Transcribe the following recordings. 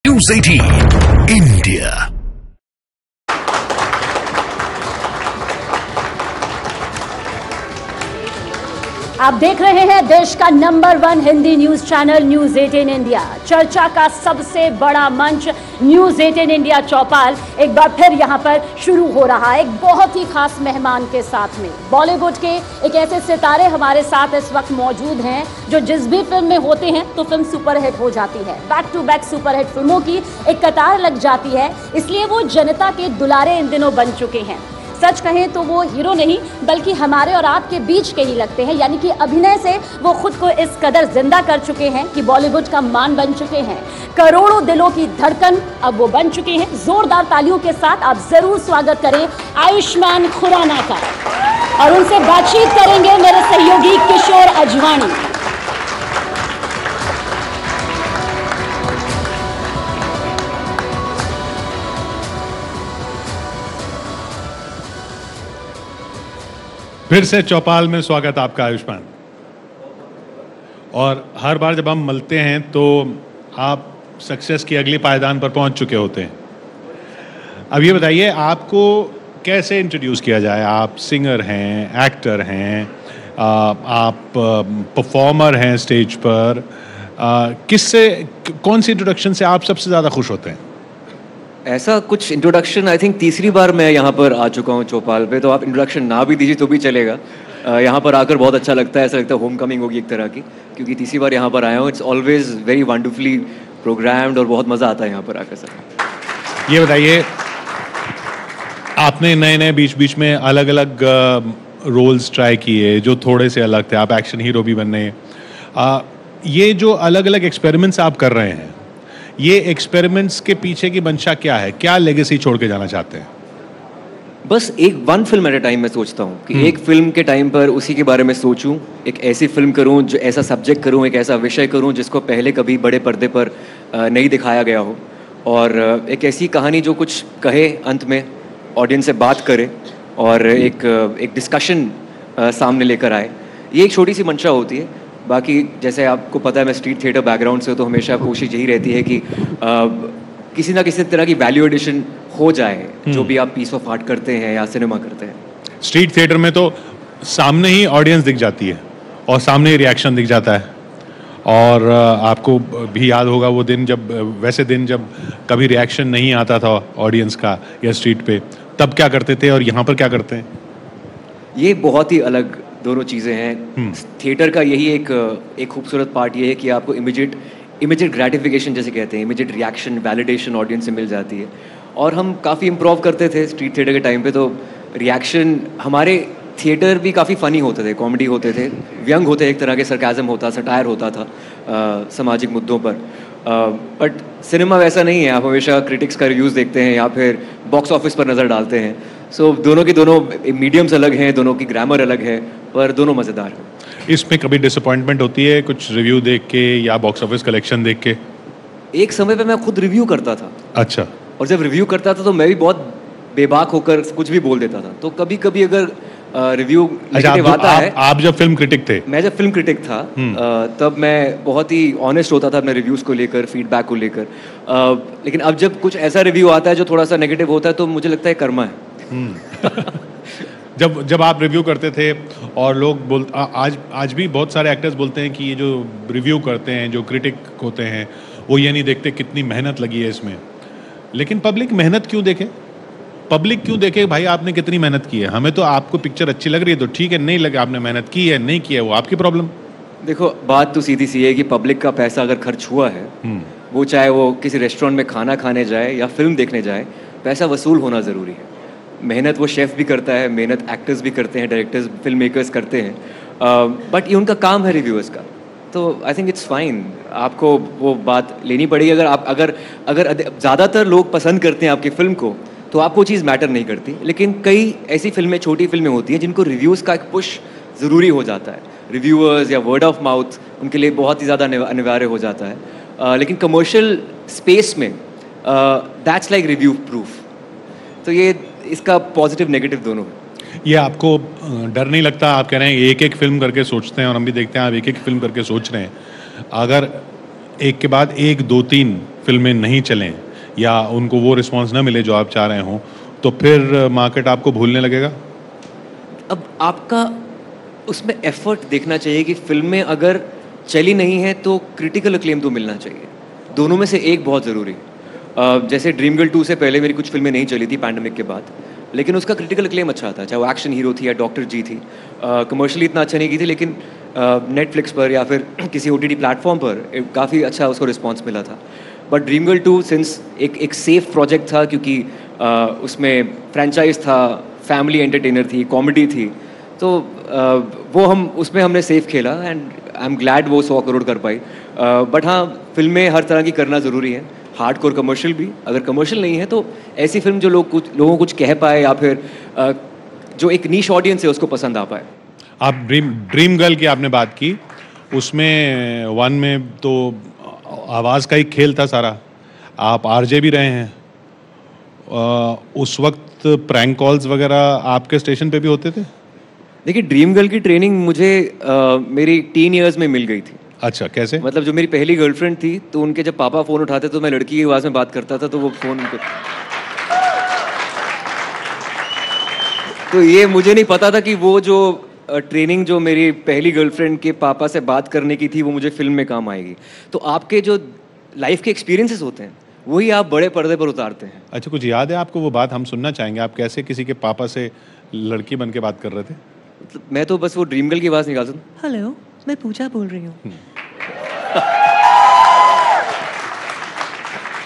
News 18 India। आप देख रहे हैं देश का number 1 Hindi news channel news 18 India. चर्चा का सबसे बड़ा मंच न्यूज 18 इंडिया चौपाल एक बार फिर यहां पर शुरू हो रहा है, एक बहुत ही खास मेहमान के साथ में। बॉलीवुड के एक ऐसे सितारे हमारे साथ इस वक्त मौजूद हैं जो जिस भी फिल्म में होते हैं तो फिल्म सुपरहिट हो जाती है। बैक टू बैक सुपरहिट फिल्मों की एक कतार लग जाती है, इसलिए वो जनता के दुलारे इन दिनों बन चुके हैं। सच कहें तो वो हीरो नहीं बल्कि हमारे और आपके बीच के ही लगते हैं, यानी कि अभिनय से वो खुद को इस कदर जिंदा कर चुके हैं कि बॉलीवुड का मान बन चुके हैं। करोड़ों दिलों की धड़कन अब वो बन चुके हैं। जोरदार तालियों के साथ आप जरूर स्वागत करें आयुष्मान खुराना का, और उनसे बातचीत करेंगे मेरे सहयोगी किशोर अजवाणी। फिर से चौपाल में स्वागत आपका आयुष्मान। और हर बार जब हम मिलते हैं तो आप सक्सेस की अगली पायदान पर पहुंच चुके होते हैं। अब ये बताइए आपको कैसे इंट्रोड्यूस किया जाए। आप सिंगर हैं, एक्टर हैं, आप परफॉर्मर हैं स्टेज पर। किससे, कौन सी इंट्रोडक्शन से आप सबसे ज़्यादा खुश होते हैं? ऐसा कुछ इंट्रोडक्शन आई थिंक तीसरी बार मैं यहाँ पर आ चुका हूँ चौपाल पे, तो आप इंट्रोडक्शन ना भी दीजिए तो भी चलेगा। यहाँ पर आकर बहुत अच्छा लगता है, ऐसा लगता है होम कमिंग होगी एक तरह की, क्योंकि तीसरी बार यहाँ पर आया हूँ। It's always very wonderfully programmed और बहुत मज़ा आता है यहाँ पर आकर। सर ये बताइए, आपने नए नए बीच बीच में अलग अलग रोल्स ट्राई किए जो थोड़े से अलग थे। आप एक्शन हीरो भी बने। ये जो अलग अलग एक्सपेरिमेंट्स आप कर रहे हैं, ये एक्सपेरिमेंट्स के पीछे की मंशा क्या है? क्या लेगेसी छोड़ के जाना चाहते हैं? बस एक one film at a time मैं सोचता हूँ कि एक फिल्म के टाइम पर उसी के बारे में सोचूं, एक ऐसी फिल्म करूँ जो ऐसा सब्जेक्ट करूँ, एक ऐसा विषय करूँ जिसको पहले कभी बड़े पर्दे पर नहीं दिखाया गया हो, और एक ऐसी कहानी जो कुछ कहे, अंत में ऑडियंस से बात करे और एक डिस्कशन सामने लेकर आए। ये एक छोटी सी मंशा होती है। बाकी जैसे आपको पता है मैं स्ट्रीट थिएटर बैकग्राउंड से, तो हमेशा कोशिश यही रहती है कि किसी ना किसी तरह की वैल्यू एडिशन हो जाए जो भी आप पीस ऑफ आर्ट करते हैं या सिनेमा करते हैं। स्ट्रीट थिएटर में तो सामने ही ऑडियंस दिख जाती है और सामने ही रिएक्शन दिख जाता है। और आपको भी याद होगा वो दिन जब कभी रिएक्शन नहीं आता था ऑडियंस का या स्ट्रीट पे, तब क्या करते थे और यहाँ पर क्या करते हैं? ये बहुत ही अलग दोनों चीज़ें हैं। थिएटर का यही एक खूबसूरत पार्ट ये है कि आपको इमीडिएट ग्रेटिफिकेशन जैसे कहते हैं, इमीडिएट रिएक्शन, वैलिडेशन ऑडियंस से मिल जाती है। और हम काफ़ी इम्प्रोव करते थे स्ट्रीट थिएटर के टाइम पे, तो रिएक्शन हमारे थिएटर भी काफ़ी फ़नी होते थे, कॉमेडी होते थे, व्यंग होते, एक तरह के सरकाज़म होता, सटायर होता था सामाजिक मुद्दों पर। बट सिनेमा वैसा नहीं है। आप हमेशा क्रिटिक्स का रिव्यूज़ देखते हैं या फिर बॉक्स ऑफिस पर नज़र डालते हैं। सो दोनों की दोनों मीडियम्स अलग हैं, दोनों की ग्रामर अलग है, पर दोनों मज़ेदार हैं। इसमें कभी डिसअपॉइंटमेंट होती है कुछ रिव्यू देख के या बॉक्स ऑफिस कलेक्शन देख के? एक समय पे मैं खुद रिव्यू करता था। अच्छा। और जब रिव्यू करता था तो मैं भी बहुत बेबाक होकर कुछ भी बोल देता था। तो कभी कभी अगर रिव्यू नेगेटिव आता है। आप जब फिल्म क्रिटिक थे? मैं जब फिल्म क्रिटिक था तब मैं बहुत ही ऑनेस्ट होता था अपने रिव्यूज़ को लेकर, फीडबैक को लेकर। लेकिन अब जब कुछ ऐसा रिव्यू आता है जो थोड़ा सा नेगेटिव होता है तो मुझे लगता है कर्मा है। जब आप रिव्यू करते थे और लोग आज भी बहुत सारे एक्टर्स बोलते हैं कि ये जो रिव्यू करते हैं, जो क्रिटिक होते हैं, वो ये नहीं देखते कितनी मेहनत लगी है इसमें। लेकिन पब्लिक मेहनत क्यों देखे? पब्लिक क्यों देखे भाई आपने कितनी मेहनत की है? हमें तो आपको पिक्चर अच्छी लग रही है तो ठीक है, नहीं लगे आपने मेहनत की है नहीं की है वो आपकी प्रॉब्लम। देखो बात तो सीधी सी है कि पब्लिक का पैसा अगर खर्च हुआ है, वो चाहे वो किसी रेस्टोरेंट में खाना खाने जाए या फिल्म देखने जाए, पैसा वसूल होना ज़रूरी है। मेहनत वो शेफ़ भी करता है, मेहनत एक्टर्स भी करते हैं, डायरेक्टर्स, फिल्म मेकर्स करते हैं, बट ये उनका काम है रिव्यूअर्स का। तो आई थिंक इट्स फाइन, आपको वो बात लेनी पड़ेगी। अगर ज़्यादातर लोग पसंद करते हैं आपकी फ़िल्म को तो आपको चीज़ मैटर नहीं करती। लेकिन कई ऐसी फिल्में, छोटी फिल्में होती हैं जिनको रिव्यूज़ का एक पुश ज़रूरी हो जाता है। रिव्यूअर्स या वर्ड ऑफ माउथ उनके लिए बहुत ही ज़्यादा अनिवार्य हो जाता है। लेकिन कमर्शियल स्पेस में दैट्स लाइक रिव्यू प्रूफ। तो ये इसका पॉजिटिव नेगेटिव दोनों है। ये आपको डर नहीं लगता? आप कह रहे हैं एक एक फिल्म करके सोचते हैं और हम भी देखते हैं आप एक एक फिल्म करके सोच रहे हैं। अगर एक के बाद एक 2-3 फिल्में नहीं चलें या उनको वो रिस्पांस ना मिले जो आप चाह रहे हों, तो फिर मार्केट आपको भूलने लगेगा? अब आपका उसमें एफर्ट देखना चाहिए कि फिल्में अगर चली नहीं है तो क्रिटिकल अक्लेम तो मिलना चाहिए, दोनों में से एक बहुत ज़रूरी है। जैसे ड्रीम गर्ल 2 से पहले मेरी कुछ फिल्में नहीं चली थी पैंडेमिक के बाद, लेकिन उसका क्रिटिकल अक्लेम अच्छा था, चाहे वो एक्शन हीरो थी या डॉक्टर जी थी। कमर्शियली इतना अच्छा नहीं की थी, लेकिन नेटफ्लिक्स पर या फिर किसी OTT प्लेटफॉर्म पर काफ़ी अच्छा उसको रिस्पॉन्स मिला था। बट ड्रीम गर्ल 2 सिंस एक सेफ प्रोजेक्ट था, क्योंकि उसमें फ्रेंचाइज था, फैमिली एंटरटेनर थी, कॉमेडी थी, तो वो उसमें हमने सेफ खेला एंड आई एम ग्लैड वो 100 करोड़ कर पाई। बट हाँ, फिल्में हर तरह की करना ज़रूरी है, हार्डकोर कमर्शियल भी। अगर कमर्शियल नहीं है तो ऐसी फिल्म जो लोगों को कुछ कह पाए या फिर जो एक नीश ऑडियंस है उसको पसंद आ पाए। आप ड्रीम गर्ल की आपने बात की, उसमें 1 में तो आवाज़ का ही खेल था सारा, आप RJ भी रहे हैं। उस वक्त प्रैंक कॉल्स वगैरह आपके स्टेशन पे भी होते थे? देखिए, ड्रीम गर्ल की ट्रेनिंग मुझे मेरी टीन ईयर्स में मिल गई थी। अच्छा, कैसे? मतलब जो मेरी पहली गर्लफ्रेंड थी, तो उनके जब पापा फ़ोन उठाते तो मैं लड़की की आवाज़ में बात करता था, तो वो फ़ोन उनको तो ये मुझे नहीं पता था कि वो जो ट्रेनिंग जो मेरी पहली गर्लफ्रेंड के पापा से बात करने की थी, वो मुझे फिल्म में काम आएगी। तो आपके जो लाइफ के एक्सपीरियंसेस होते हैं वही आप बड़े पर्दे पर उतारते हैं। अच्छा, कुछ याद है आपको वो बात? हम सुनना चाहेंगे, आप कैसे किसी के पापा से लड़की बन के बात कर रहे थे? मतलब मैं तो बस वो ड्रीम गर्ल की आवाज़ निकाल सकता हूँ, हेलो मैं पूजा बोल रही हूँ।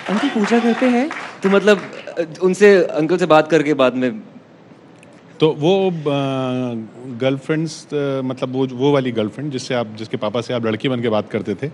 अंकल पूजा घर पे है, तो मतलब उनसे अंकल से बात करके बाद में। तो वो गर्लफ्रेंड्स, मतलब वो वाली गर्लफ्रेंड जिसके पापा से आप लड़की बन के बात करते थे,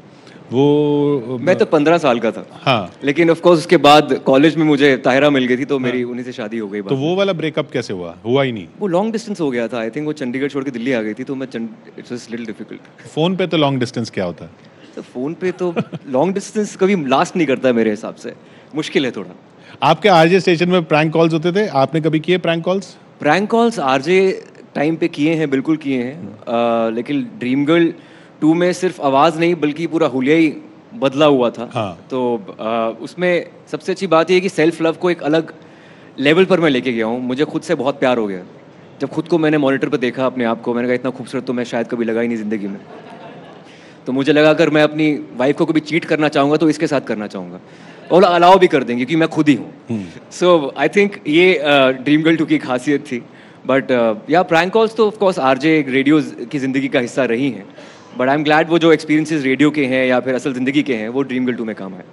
वो मैं तो 15 साल का था। हाँ, लेकिन ऑफ कोर्स उसके बाद कॉलेज में मुझे ताहिरा मिल गई थी, तो मेरी उन्हीं से शादी हो गई। तो वो वाला ब्रेकअप कैसे हुआ? हुआ ही नहीं? वो लॉन्ग डिस्टेंस हो गया था। आई थिंक वो चंडीगढ़ छोड़ के दिल्ली आ गई थी, तो मैं it's was little difficult. Phone पे तो लॉन्ग डिस्टेंस क्या होता है? तो फोन पे तो लॉन्ग डिस्टेंस कभी लास्ट नहीं करता मेरे हिसाब से, मुश्किल है थोड़ा। आपके RJ स्टेशन में प्रैंक कॉल्स होते थे, आपने कभी किए prank calls? Prank calls RJ time पे किए हैं, बिल्कुल किए हैं। लेकिन ड्रीम गर्ल 2 में सिर्फ आवाज़ नहीं बल्कि पूरा हुलिया ही बदला हुआ था। हाँ। तो उसमें सबसे अच्छी बात यह है कि सेल्फ लव को एक अलग लेवल पर मैं लेके गया हूँ। मुझे खुद से बहुत प्यार हो गया। जब खुद को मैंने मॉनिटर पर देखा अपने आप को, मैंने कहा इतना खूबसूरत तो मैं शायद कभी लगा ही नहीं ज़िंदगी में। तो मुझे लगा अगर मैं अपनी वाइफ को कभी चीट करना चाहूँगा तो इसके साथ करना चाहूँगा, और अलाउ भी कर देंगे क्योंकि मैं खुद ही हूँ। सो आई थिंक ये ड्रीम गर्ल 2 की खासियत थी। बट या प्रैंक कॉल्स तो ऑफकोर्स RJ रेडियो की ज़िंदगी का हिस्सा रही हैं, बट आई एम ग्लैड वो जो एक्सपीरियंसेस रेडियो के हैं या फिर असल ज़िंदगी के हैं वो ड्रीम गर्ल 2 में काम आए।